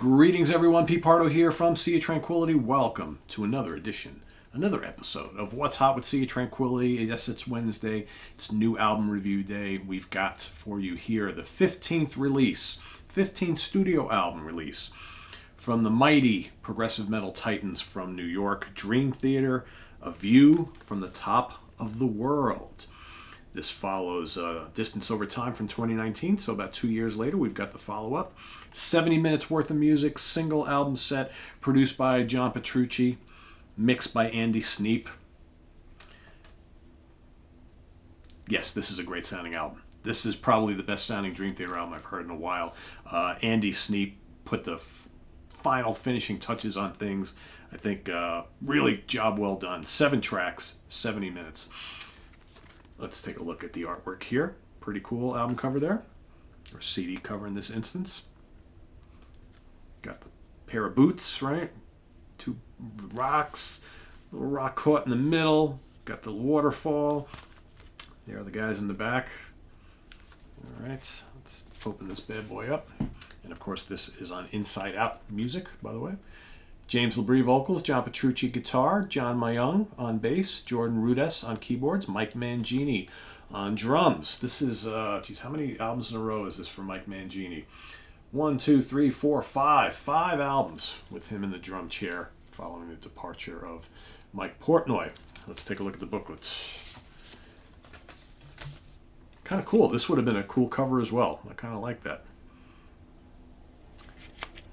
Greetings, everyone. Pete Pardo here from Sea of Tranquility. Welcome to another episode of What's Hot with Sea of Tranquility. Yes, it's Wednesday. It's new album review day. We've got for you here the 15th studio album release from the mighty progressive metal titans from New York, Dream Theater, A View from the Top of the World. This follows Distance Over Time from 2019, so about 2 years later, we've got the follow-up. 70 minutes worth of music, single album set, produced by John Petrucci, mixed by Andy Sneap. Yes, this is a great sounding album. This is probably the best sounding Dream Theater album I've heard in a while. Andy Sneap put the final finishing touches on things. I think really job well done. 7 tracks, 70 minutes. Let's take a look at the artwork here. Pretty cool album cover there, or CD cover in this instance. Got the pair of boots, right? 2 rocks, little rock caught in the middle. Got the waterfall. There are the guys in the back. All right, let's open this bad boy up. And of course, this is on Inside Out Music, by the way. James Labrie vocals, John Petrucci guitar, John Mayung on bass, Jordan Rudess on keyboards, Mike Mangini on drums. This is, how many albums in a row is this for Mike Mangini? 1, 2, 3, 4, 5. 5 albums with him in the drum chair following the departure of Mike Portnoy. Let's take a look at the booklets. Kind of cool. This would have been a cool cover as well. I kind of like that.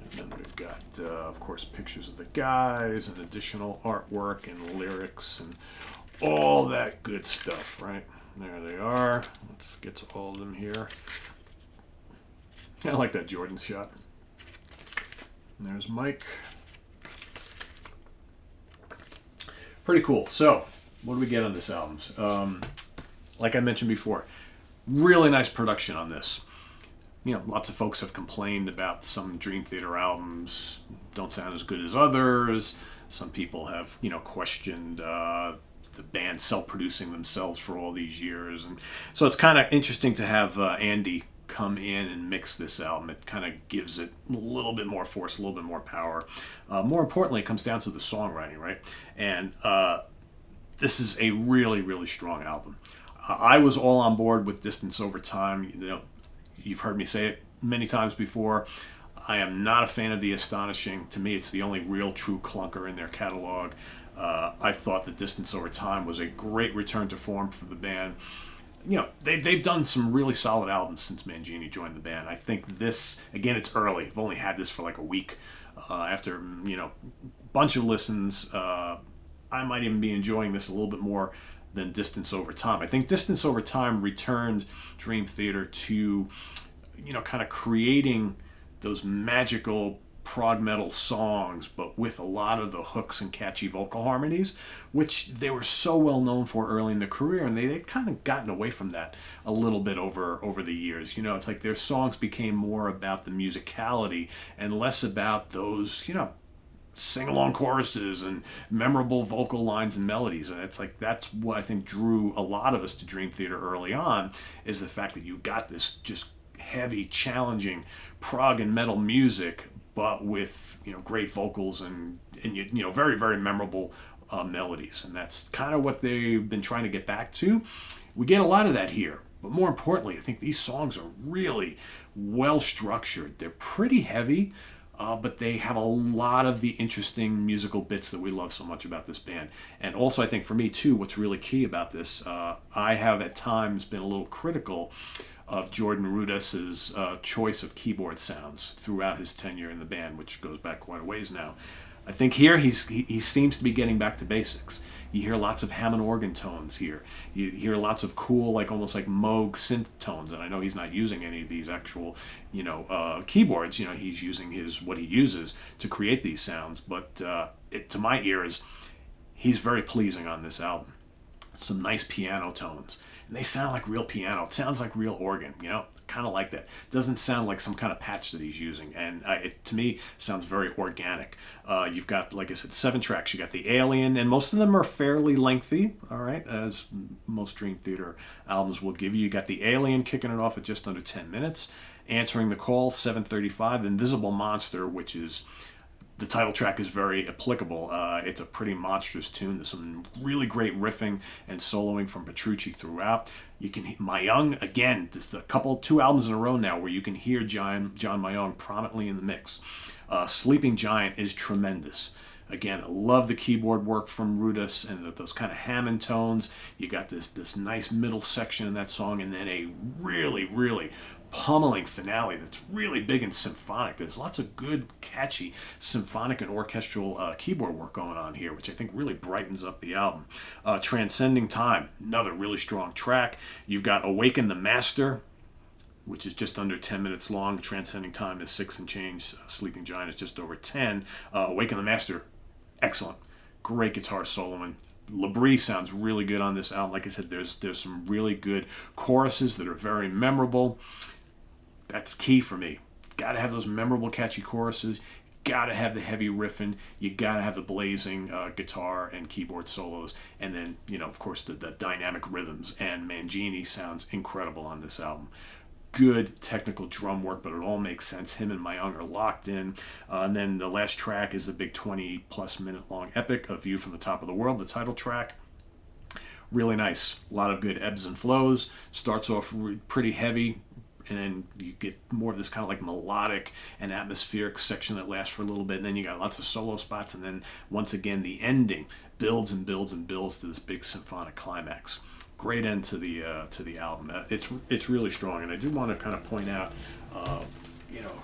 And then we've got, of course, pictures of the guys and additional artwork and lyrics and all that good stuff, right? There they are. Let's get to all of them here. I like that Jordan shot. And there's Mike. Pretty cool. So, what do we get on this album? Like I mentioned before, really nice production on this. You know, lots of folks have complained about some Dream Theater albums don't sound as good as others. Some people have, questioned the band self-producing themselves for all these years. And so it's kind of interesting to have Andy come in and mix this album. It kind of gives it a little bit more force, a little bit more power. More importantly, it comes down to the songwriting, right? And this is a really, really strong album. I was all on board with Distance Over Time. You've heard me say it many times before. I am not a fan of The Astonishing. To me, it's the only real true clunker in their catalog. I thought that Distance Over Time was a great return to form for the band. They've done some really solid albums since Mangini joined the band. I think this, again, it's early. I've only had this for like a week. After, bunch of listens, I might even be enjoying this a little bit more than Distance Over Time. I think Distance Over Time returned Dream Theater to, kind of creating those magical prog metal songs, but with a lot of the hooks and catchy vocal harmonies, which they were so well known for early in their career, and they'd kind of gotten away from that a little bit over the years. It's like their songs became more about the musicality and less about those, sing-along choruses and memorable vocal lines and melodies. And it's like that's what I think drew a lot of us to Dream Theater early on, is the fact that you got this just heavy, challenging prog and metal music, but with great vocals and very, very memorable melodies. And that's kind of what they've been trying to get back to. We get a lot of that here. But more importantly, I think these songs are really well structured. They're pretty heavy, but they have a lot of the interesting musical bits that we love so much about this band. And also, I think for me too, what's really key about this, I have at times been a little critical of Jordan Rudess's choice of keyboard sounds throughout his tenure in the band, which goes back quite a ways now. I think here he seems to be getting back to basics. You hear lots of Hammond organ tones here. You hear lots of cool, almost like Moog synth tones. And I know he's not using any of these actual, keyboards. He's using what he uses to create these sounds. But to my ears, he's very pleasing on this album. Some nice piano tones. And they sound like real piano. It sounds like real organ, kind of like that. It doesn't sound like some kind of patch that he's using. And it, to me, sounds very organic. You've got, like I said, 7 tracks. You got The Alien, and most of them are fairly lengthy, all right, as most Dream Theater albums will give you. You got The Alien kicking it off at just under 10 minutes. Answering the Call, 7:35. Invisible Monster, which is the title track, is very applicable. It's a pretty monstrous tune. There's some really great riffing and soloing from Petrucci throughout. You can Mayung, again, there's two albums in a row now where you can hear John Mayung prominently in the mix. Sleeping Giant is tremendous. Again, I love the keyboard work from Rudess and those kind of Hammond tones. You got this nice middle section in that song, and then a really, really pummeling finale that's really big and symphonic. There's lots of good, catchy symphonic and orchestral keyboard work going on here, which I think really brightens up the album. Transcending Time, another really strong track. You've got Awaken the Master, which is just under 10 minutes long. Transcending Time is 6 and change. Sleeping Giant is just over 10. Awaken the Master, excellent. Great guitar soloing. Labrie sounds really good on this album. Like I said, there's some really good choruses that are very memorable. That's key for me. Got to have those memorable, catchy choruses. Got to have the heavy riffing. You got to have the blazing guitar and keyboard solos. And then, of course, the dynamic rhythms. And Mangini sounds incredible on this album. Good technical drum work, but it all makes sense. Him and Mayung are locked in. And then the last track is the big 20-plus minute long epic, A View from the Top of the World, the title track. Really nice. A lot of good ebbs and flows. Starts off pretty heavy, and then you get more of this kind of like melodic and atmospheric section that lasts for a little bit, and then you got lots of solo spots, and then once again the ending builds and builds and builds to this big symphonic climax. Great end to the album. It's really strong, and I do want to kind of point out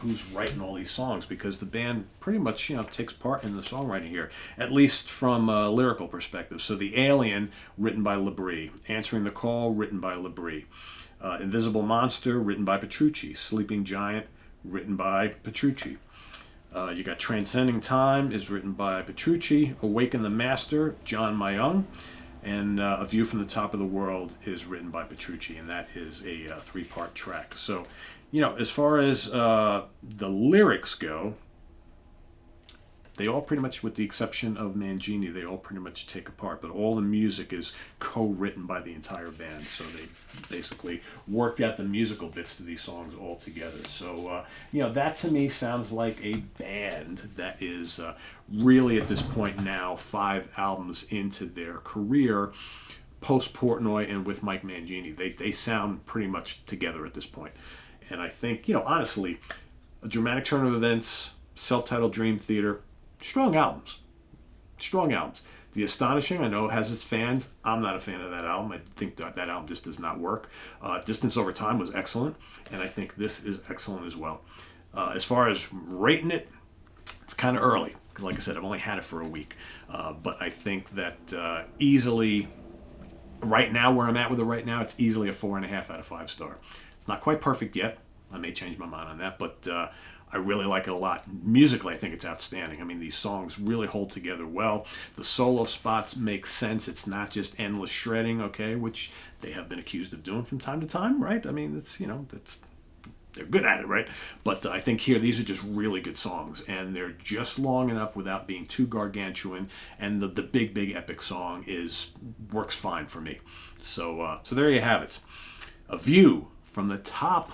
who's writing all these songs, because the band pretty much takes part in the songwriting here, at least from a lyrical perspective. So The Alien, written by Labrie. Answering the Call, written by Labrie. Invisible Monster, written by Petrucci. Sleeping Giant, written by Petrucci. You got Transcending Time is written by Petrucci. Awaken the Master, John Mayung. And A View from the Top of the World is written by Petrucci, and that is a 3-part track. So, as far as the lyrics go, they all pretty much, with the exception of Mangini, they all pretty much take apart. But all the music is co-written by the entire band. So they basically worked out the musical bits to these songs all together. So, that to me sounds like a band that is really at this point now 5 albums into their career, post Portnoy and with Mike Mangini. They sound pretty much together at this point. And I think, honestly, A Dramatic Turn of Events, self-titled Dream Theater, strong albums. The Astonishing, I know, has its fans. I'm not a fan of that album. I think that album just does not work. Distance Over Time was excellent, and I think this is excellent as well. As far as rating it, it's kind of early. Like I said, I've only had it for a week. But I think that easily, right now, where I'm at with it right now, it's easily a 4.5 out of 5 star. It's not quite perfect yet. I may change my mind on that, but I really like it a lot. Musically, I think it's outstanding. I mean, these songs really hold together well. The solo spots make sense. It's not just endless shredding, okay, which they have been accused of doing from time to time, right? I mean, they're good at it, right? But I think here, these are just really good songs, and they're just long enough without being too gargantuan, and the big epic song works fine for me. So there you have it. A View from the Top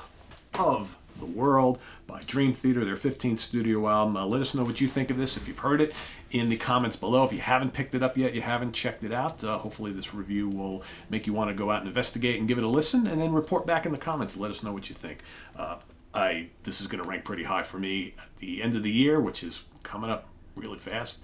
of the World by Dream Theater, their 15th studio album. Let us know what you think of this, if you've heard it, in the comments below. If you haven't picked it up yet, you haven't checked it out, hopefully this review will make you want to go out and investigate and give it a listen, and then report back in the comments. Let us know what you think. This is going to rank pretty high for me at the end of the year, which is coming up really fast.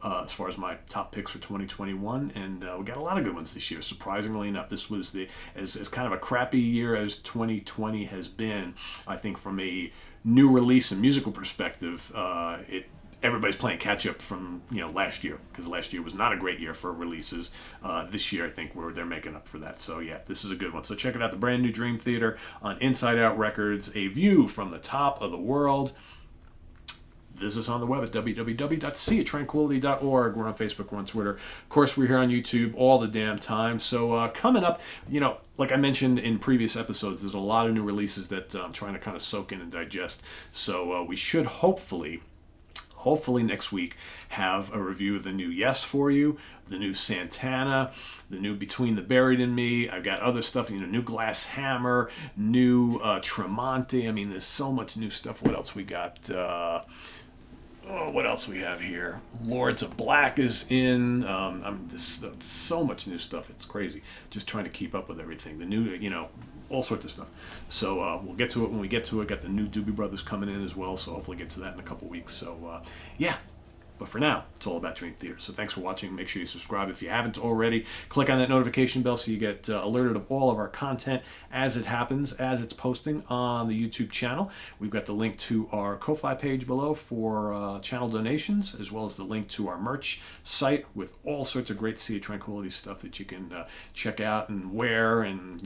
As far as my top picks for 2021, and we got a lot of good ones this year, surprisingly enough. This was as kind of a crappy year as 2020 has been. I think from a new release and musical perspective, everybody's playing catch up from last year, because last year was not a great year for releases. This year, I think they're making up for that. So yeah, this is a good one. So check it out, the brand new Dream Theater on Inside Out Records, A View from the Top of the World. Visit us on the web at www.seatranquility.org. We're on Facebook, we're on Twitter. Of course, we're here on YouTube all the damn time. So coming up, like I mentioned in previous episodes, there's a lot of new releases that I'm trying to kind of soak in and digest. So we should hopefully hopefully next week have a review of the new Yes for You, the new Santana, the new Between the Buried and Me. I've got other stuff, new Glass Hammer, new Tremonti. I mean, there's so much new stuff. What else we got? What else we have here? Lords of Black is in. There's so much new stuff. It's crazy. Just trying to keep up with everything. The new, all sorts of stuff. So we'll get to it when we get to it. Got the new Doobie Brothers coming in as well. So hopefully get to that in a couple weeks. So yeah. But for now, it's all about Dream Theater. So thanks for watching. Make sure you subscribe if you haven't already. Click on that notification bell so you get alerted of all of our content as it happens, as it's posting on the YouTube channel. We've got the link to our Ko-Fi page below for channel donations, as well as the link to our merch site with all sorts of great Sea of Tranquility stuff that you can check out and wear and,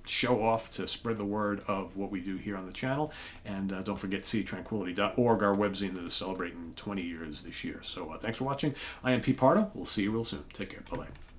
show off to spread the word of what we do here on the channel. And don't forget seatranquility.org, our webzine that is celebrating 20 years this year. So thanks for watching. I am Pete Pardo. We'll see you real soon. Take care. Bye-bye.